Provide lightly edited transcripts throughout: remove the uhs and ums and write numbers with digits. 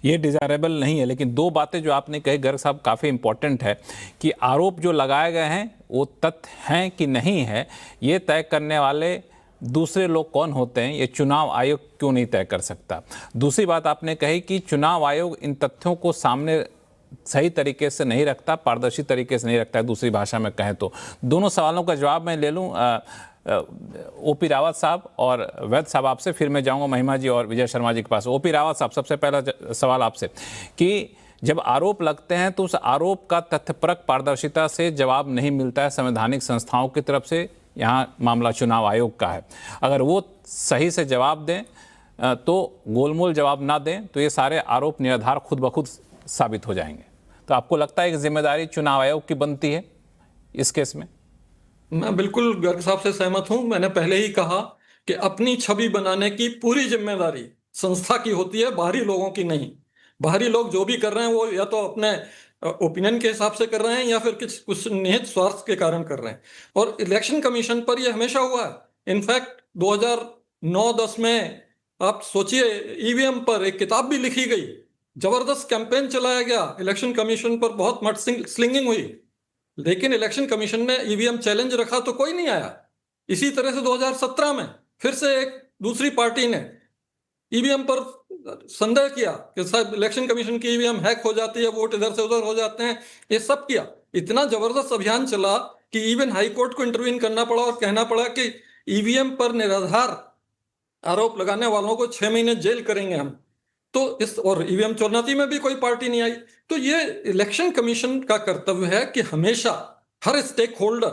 ये डिजायरेबल नहीं है। लेकिन दो बातें जो आपने कही गर्ग साहब काफ़ी इंपॉर्टेंट है कि आरोप जो लगाए गए हैं वो तथ्य हैं कि नहीं है, ये तय करने वाले दूसरे लोग कौन होते हैं, ये चुनाव आयोग क्यों नहीं तय कर सकता। दूसरी बात आपने कही कि चुनाव आयोग इन तथ्यों को सामने सही तरीके से नहीं रखता, पारदर्शी तरीके से नहीं रखता है, दूसरी भाषा में कहें तो। दोनों सवालों का जवाब मैं ले लूं ओपी रावत साहब और वैद साहब आपसे, फिर मैं जाऊंगा महिमा जी और विजय शर्मा जी के पास। ओपी रावत साहब, सबसे पहला सवाल आपसे कि जब आरोप लगते हैं तो उस आरोप का तथ्यपरक पारदर्शिता से जवाब नहीं मिलता है संवैधानिक संस्थाओं की तरफ से। यहाँ मामला चुनाव आयोग का है, अगर वो सही से जवाब दें तो गोलमोल जवाब ना दें तो ये सारे आरोप निराधार खुद ब खुद साबित हो जाएंगे। तो आपको लगता है कि जिम्मेदारी चुनाव आयोग की बनती है इस केस में? मैं बिल्कुल गर्ग साहब से सहमत हूं। मैंने पहले ही कहा कि अपनी छवि बनाने की पूरी जिम्मेदारी संस्था की होती है, बाहरी लोगों की नहीं। बाहरी लोग जो भी कर रहे हैं वो या तो अपने ओपिनियन के हिसाब से कर रहे हैं या फिर कुछ निहित स्वार्थ के कारण कर रहे हैं। और इलेक्शन कमीशन पर यह हमेशा हुआ है। इनफैक्ट 2009-10 में आप सोचिए, ईवीएम पर एक किताब भी लिखी गई, जबरदस्त कैंपेन चलाया गया, इलेक्शन कमीशन पर बहुत मड स्लिंगिंग हुई, लेकिन इलेक्शन कमीशन ने ईवीएम चैलेंज रखा तो कोई नहीं आया। इसी तरह से 2017 में फिर से एक दूसरी पार्टी ने ईवीएम पर संदेह किया कि शायद इलेक्शन कमीशन की ईवीएम हैक हो जाती है, वोट इधर से उधर हो जाते हैं। ये सब किया, इतना जबरदस्त अभियान चला कि इवन हाईकोर्ट को इंटरवीन करना पड़ा और कहना पड़ा कि ईवीएम पर निराधार आरोप लगाने वालों को 6 महीने जेल करेंगे हम। तो इस और ईवीएम चुनौती में भी कोई पार्टी नहीं आई। तो ये इलेक्शन कमीशन का कर्तव्य है कि हमेशा हर स्टेक होल्डर,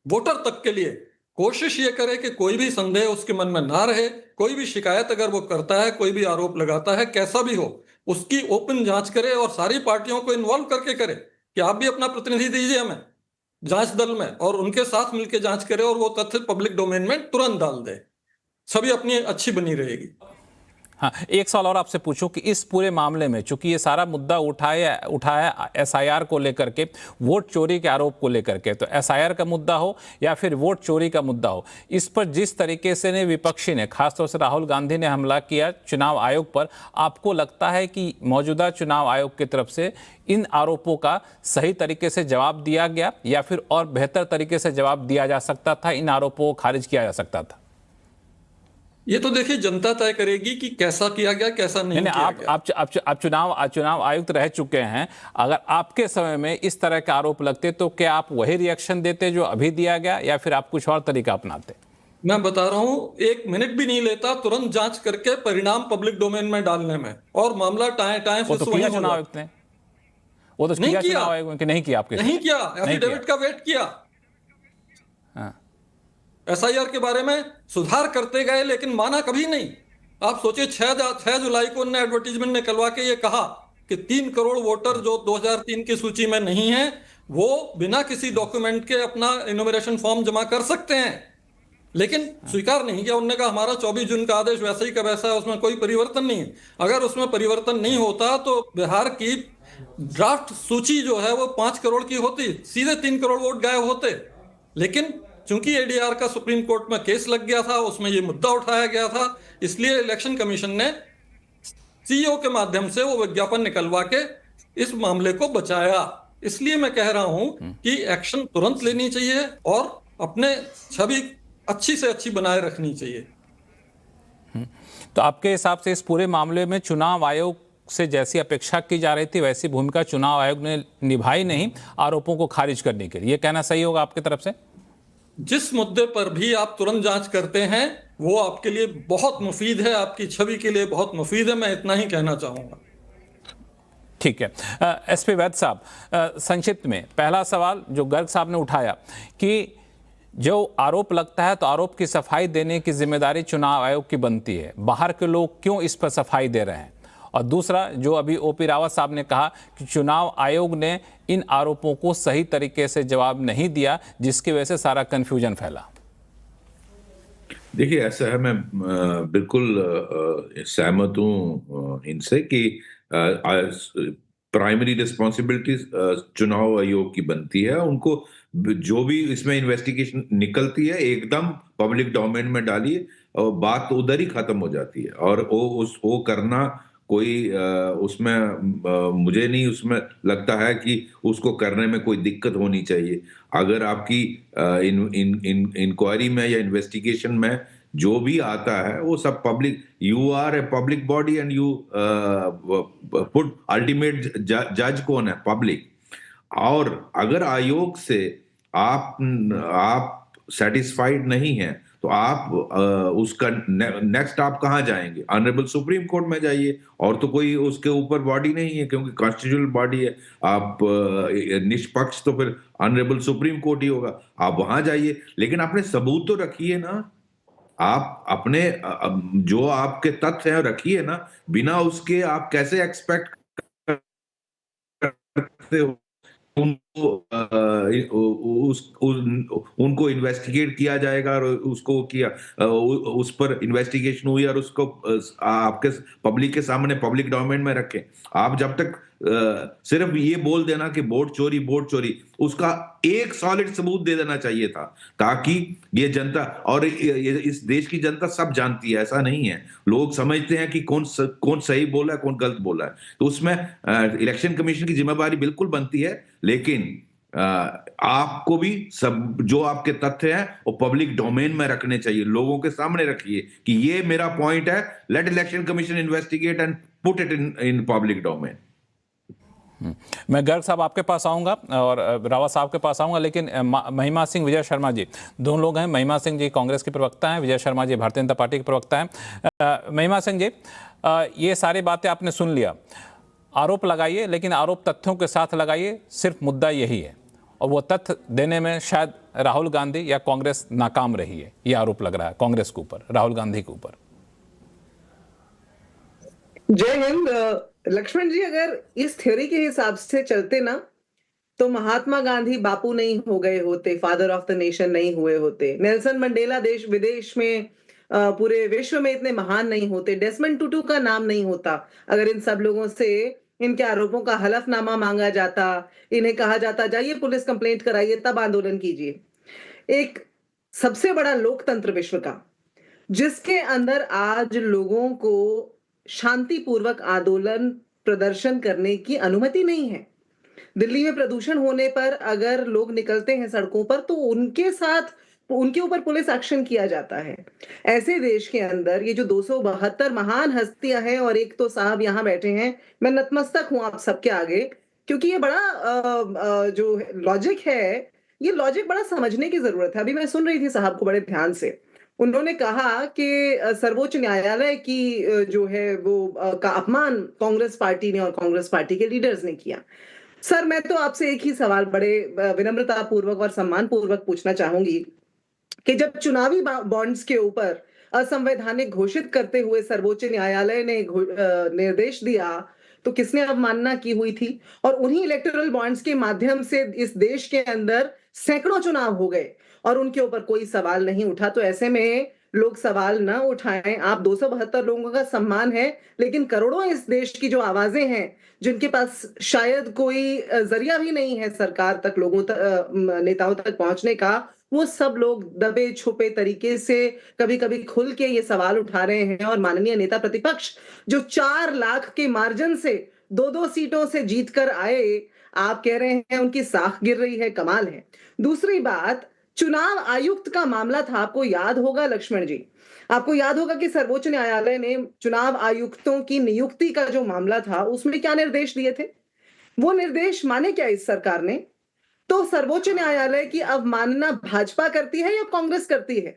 वोटर तक के लिए कोशिश ये करे कि कोई भी संदेह उसके मन में ना रहे। कोई भी शिकायत अगर वो करता है, कोई भी आरोप लगाता है, कैसा भी हो, उसकी ओपन जांच करे और सारी पार्टियों को इन्वॉल्व करके करे कि आप भी अपना प्रतिनिधि दीजिए हमें जांच दल में, और उनके साथ मिलकर जांच करे और वो तथ्य पब्लिक डोमेन में तुरंत डाल दे। सभी अपनी अच्छी बनी रहेगी। हाँ, एक सवाल और आपसे पूछूं कि इस पूरे मामले में चूंकि ये सारा मुद्दा उठाया एसआईआर को लेकर के, वोट चोरी के आरोप को लेकर के, तो एसआईआर का मुद्दा हो या फिर वोट चोरी का मुद्दा हो, इस पर जिस तरीके से ने विपक्षी ने, खासतौर से राहुल गांधी ने हमला किया चुनाव आयोग पर, आपको लगता है कि मौजूदा चुनाव आयोग की तरफ से इन आरोपों का सही तरीके से जवाब दिया गया या फिर और बेहतर तरीके से जवाब दिया जा सकता था, इन आरोपों को खारिज किया जा सकता था? ये तो देखिए जनता तय करेगी कि कैसा किया गया, कैसा नहीं किया गया। आप चुनाव आयुक्त रह चुके हैं, अगर आपके समय में इस तरह के आरोप लगते तो क्या आप वही रिएक्शन देते जो अभी दिया गया या फिर आप कुछ और तरीका अपनाते? मैं बता रहा हूं, 1 मिनट भी नहीं लेता तुरंत जांच करके परिणाम पब्लिक डोमेन में डालने में, और मामला टाए टाए वो तो किया चुनाव आयुक्त ने, वो तो किया चुनाव आयोग ने कि नहीं किया? आपके नहीं किया, एफिडेविट का वेट किया। एसआईआर के बारे में सुधार करते गए लेकिन माना कभी नहीं। आप सोचिए 6 जुलाई को उन्होंने एडवर्टीजमेंट निकलवा के ये कहा कि 3 करोड़ वोटर जो 2003 की सूची में नहीं है वो बिना किसी डॉक्यूमेंट के अपना इनोमिनेशन फॉर्म जमा कर सकते हैं, लेकिन स्वीकार नहीं किया। उन्होंने कहा हमारा 24 जून का आदेश वैसा ही का वैसा है, उसमें कोई परिवर्तन नहीं है। अगर उसमें परिवर्तन नहीं होता तो बिहार की ड्राफ्ट सूची जो है वो 5 करोड़ की होती, सीधे 3 करोड़ वोट गायब होते। लेकिन चूंकि एडीआर का सुप्रीम कोर्ट में केस लग गया था, उसमें ये मुद्दा उठाया गया था, इसलिए इलेक्शन कमीशन ने सीईओ के माध्यम से वो विज्ञापन निकलवा के इस मामले को बचाया। इसलिए मैं कह रहा हूं कि एक्शन तुरंत लेनी चाहिए और अपने छवि अच्छी से अच्छी बनाए रखनी चाहिए। तो आपके हिसाब से इस पूरे मामले में चुनाव आयोग से जैसी अपेक्षा की जा रही थी वैसी भूमिका चुनाव आयोग ने निभाई नहीं आरोपों को खारिज करने के लिए, ये कहना सही होगा आपकी तरफ से? जिस मुद्दे पर भी आप तुरंत जांच करते हैं वो आपके लिए बहुत मुफीद है, आपकी छवि के लिए बहुत मुफीद है। मैं इतना ही कहना चाहूंगा। ठीक है। एसपी वैद साहब, संक्षिप्त में पहला सवाल जो गर्ग साहब ने उठाया कि जो आरोप लगता है तो आरोप की सफाई देने की जिम्मेदारी चुनाव आयोग की बनती है, बाहर के लोग क्यों इस पर सफाई दे रहे हैं? और दूसरा, जो अभी ओपी रावत साहब ने कहा कि चुनाव आयोग ने इन आरोपों को सही तरीके से जवाब नहीं दिया जिसकी वजह से सारा कंफ्यूजन फैला। देखिए ऐसा है, मैं बिल्कुल सहमत हूँ इनसे कि प्राइमरी रिस्पॉन्सिबिलिटीज चुनाव आयोग की बनती है। उनको जो भी इसमें इन्वेस्टिगेशन निकलती है एकदम पब्लिक डोमेन में डालिए और बात उधर ही खत्म हो जाती है। और वो करना कोई उसमें मुझे नहीं उसमें लगता है कि उसको करने में कोई दिक्कत होनी चाहिए। अगर आपकी इंक्वायरी में या इन्वेस्टिगेशन में जो भी आता है वो सब public, you are a public body and you put ultimate जज कौन है? पब्लिक। और अगर आयोग से आप सेटिस्फाइड नहीं हैं तो आप उसका नेक्स्ट आप कहाँ जाएंगे? ऑनरेबल सुप्रीम कोर्ट में जाइए, और तो कोई उसके ऊपर बॉडी नहीं है क्योंकि कॉन्स्टिट्यूशनल बॉडी है। आप निष्पक्ष तो फिर ऑनरेबल सुप्रीम कोर्ट ही होगा, आप वहां जाइए, लेकिन अपने सबूत तो रखिए ना। आप अपने जो आपके तथ्य हैं रखिए ना, बिना उसके आप कैसे एक्सपेक्ट करते हो उनको उनको इन्वेस्टिगेट किया जाएगा और उसको किया उस पर इन्वेस्टिगेशन हुई और उसको आपके पब्लिक के सामने पब्लिक डोमेन में रखें। आप जब तक सिर्फ ये बोल देना कि वोट चोरी, उसका एक सॉलिड सबूत दे देना चाहिए था, ताकि ये जनता और इस देश की जनता सब जानती है, ऐसा नहीं है। लोग समझते हैं कि कौन सही बोला है, कौन गलत बोला है। तो उसमें इलेक्शन कमीशन की जिम्मेदारी बिल्कुल बनती है, लेकिन आपको भी सब जो आपके तथ्य हैं वो पब्लिक डोमेन में रखने चाहिए, लोगों के सामने रखिए कि ये मेरा पॉइंट है, let election commission investigate and put it in public domain. मैं गर्ग साहब आपके पास आऊंगा और रावत साहब के पास आऊंगा, लेकिन महिमा सिंह, विजय शर्मा जी दोनों लोग हैं। महिमा सिंह जी कांग्रेस के प्रवक्ता हैं, विजय शर्मा जी भारतीय जनता पार्टी के प्रवक्ता हैं। महिमा सिंह जी, ये सारी बातें आपने सुन लिया, आरोप लगाइए, लेकिन आरोप तथ्यों के साथ लगाइए। सिर्फ मुद्दा यही है, और वो तथ्य देने में शायद राहुल गांधी या कांग्रेस नाकाम रही है। ये आरोप लग रहा है कांग्रेस के ऊपर, राहुल गांधी के ऊपर। जय हिंद। लक्ष्मण जी, अगर इस थ्योरी के हिसाब से चलते ना, तो महात्मा गांधी बापू नहीं हो गए होते, फादर ऑफ द नेशन नहीं हुए होते, नेल्सन मंडेला देश विदेश में पूरे विश्व में इतने महान नहीं होते, डेसमंड टुटू का नाम नहीं होता अगर इन सब लोगों से इनके आरोपों का हलफनामा मांगा जाता, इन्हें कहा जाता जाइए पुलिस कंप्लेंट कराइए, तब आंदोलन कीजिए। एक सबसे बड़ा लोकतंत्र विश्व का, जिसके अंदर आज लोगों को शांतिपूर्वक आंदोलन प्रदर्शन करने की अनुमति नहीं है। दिल्ली में प्रदूषण होने पर अगर लोग निकलते हैं सड़कों पर तो उनके साथ उनके ऊपर पुलिस एक्शन किया जाता है। ऐसे देश के अंदर ये जो 272 महान हस्तियां हैं, और एक तो साहब यहाँ बैठे हैं, मैं नतमस्तक हूं आप सबके आगे, क्योंकि ये बड़ा जो लॉजिक है, ये लॉजिक बड़ा समझने की जरूरत है। अभी मैं सुन रही थी साहब को बड़े ध्यान से, उन्होंने कहा कि सर्वोच्च न्यायालय की जो है वो का अपमान कांग्रेस पार्टी ने और कांग्रेस पार्टी के लीडर्स ने किया। सर, मैं तो आपसे एक ही सवाल बड़े विनम्रता पूर्वक और सम्मान पूर्वक पूछना चाहूंगी कि जब चुनावी बॉन्ड्स के ऊपर असंवैधानिक घोषित करते हुए सर्वोच्च न्यायालय ने निर्देश दिया, तो किसने अवमानना की हुई थी? और उन्हीं इलेक्टोरल बॉन्ड्स के माध्यम से इस देश के अंदर सैकड़ों चुनाव हो गए और उनके ऊपर कोई सवाल नहीं उठा। तो ऐसे में लोग सवाल ना उठाएं। आप 272 लोगों का सम्मान है, लेकिन करोड़ों इस देश की जो आवाजें हैं, जिनके पास शायद कोई जरिया भी नहीं है सरकार तक, लोगों तक, नेताओं तक पहुंचने का, वो सब लोग दबे छुपे तरीके से कभी कभी खुल के ये सवाल उठा रहे हैं। और माननीय नेता प्रतिपक्ष जो 4 लाख के मार्जिन से 2-2 सीटों से जीत कर आए, आप कह रहे हैं उनकी साख गिर रही है। कमाल है। दूसरी बात, चुनाव आयुक्त का मामला था, आपको याद होगा लक्ष्मण जी, आपको याद होगा कि सर्वोच्च न्यायालय ने चुनाव आयुक्तों की नियुक्ति का जो मामला था, उसमें क्या निर्देश दिए थे? वो निर्देश माने क्या इस सरकार ने? तो सर्वोच्च न्यायालय की अवमानना भाजपा करती है या कांग्रेस करती है?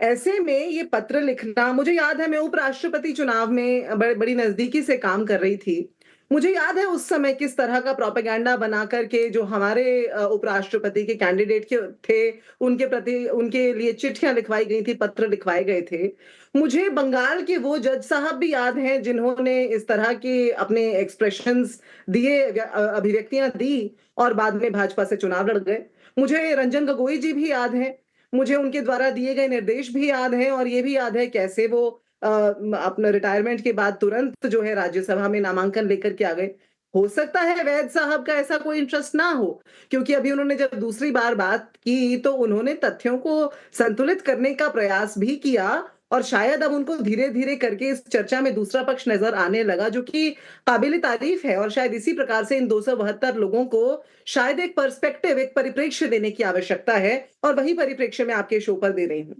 ऐसे में ये पत्र लिखना, मुझे याद है मैं उपराष्ट्रपति चुनाव में बड़ी नजदीकी से काम कर रही थी। मुझे याद है उस समय किस तरह का प्रोपेगेंडा बना करके जो हमारे उपराष्ट्रपति के कैंडिडेट के थे, उनके प्रति, उनके लिए चिट्ठियां लिखवाई गई थी, पत्र लिखवाए गए थे। मुझे बंगाल के वो जज साहब भी याद हैं जिन्होंने इस तरह के अपने एक्सप्रेशंस दिए, अभिव्यक्तियां दी, और बाद में भाजपा से चुनाव लड़ गए। मुझे रंजन गोगोई जी भी याद हैं, मुझे उनके द्वारा दिए गए निर्देश भी याद हैं, और ये भी याद है कैसे वो अपना रिटायरमेंट के बाद तुरंत जो है राज्यसभा में नामांकन लेकर के आ गए। हो सकता है वैद साहब का ऐसा कोई इंटरेस्ट ना हो, क्योंकि अभी उन्होंने जब दूसरी बार बात की तो उन्होंने तथ्यों को संतुलित करने का प्रयास भी किया और शायद अब उनको धीरे-धीरे करके इस चर्चा में दूसरा पक्ष नज़र आने लगा, जो कि काबिल तारीफ़ है, और शायद इसी प्रकार से इन 272 लोगों को शायद एक पर्सपेक्टिव, एक परिप्रेक्ष्य देने की आवश्यकता है, और वही परिप्रेक्ष्य मैं आपके शो पर दे रही हूँ।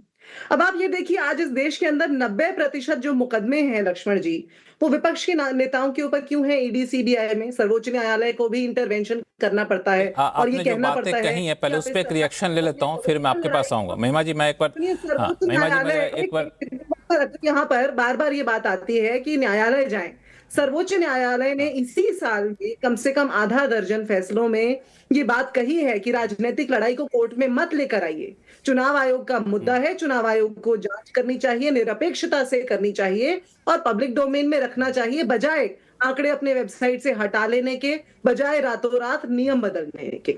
अब आप ये देखिए, आज इस देश के अंदर 90% जो मुकदमे हैं लक्ष्मण जी, वो विपक्ष के नेताओं के ऊपर क्यों है ईडी सीबीआई में? सर्वोच्च न्यायालय को भी इंटरवेंशन करना पड़ता है और ये आपने जो कहना बातें पड़ता है कही हैं कि पहले आप उस इस पे एक सरकार रिएक्शन ले लेता हूँ, फिर मैं आपके पास आऊंगा। महिमा जी, मैं एक बार सुनिए, हाँ सर्वोच्च महिमा जी, न्यायालय मैं एक बार यहाँ पर बार बार ये बात आती है कि न्यायालय जाएं। सर्वोच्च न्यायालय ने इसी साल में कम से कम आधा दर्जन फैसलों में ये बात कही है कि राजनीतिक लड़ाई को कोर्ट में मत लेकर आइए। चुनाव आयोग का मुद्दा है, चुनाव आयोग को जांच करनी चाहिए, निरपेक्षता से करनी चाहिए और पब्लिक डोमेन में रखना चाहिए, बजाय आंकड़े अपने वेबसाइट से हटा लेने के, बजाय रातों रात नियम बदलने के।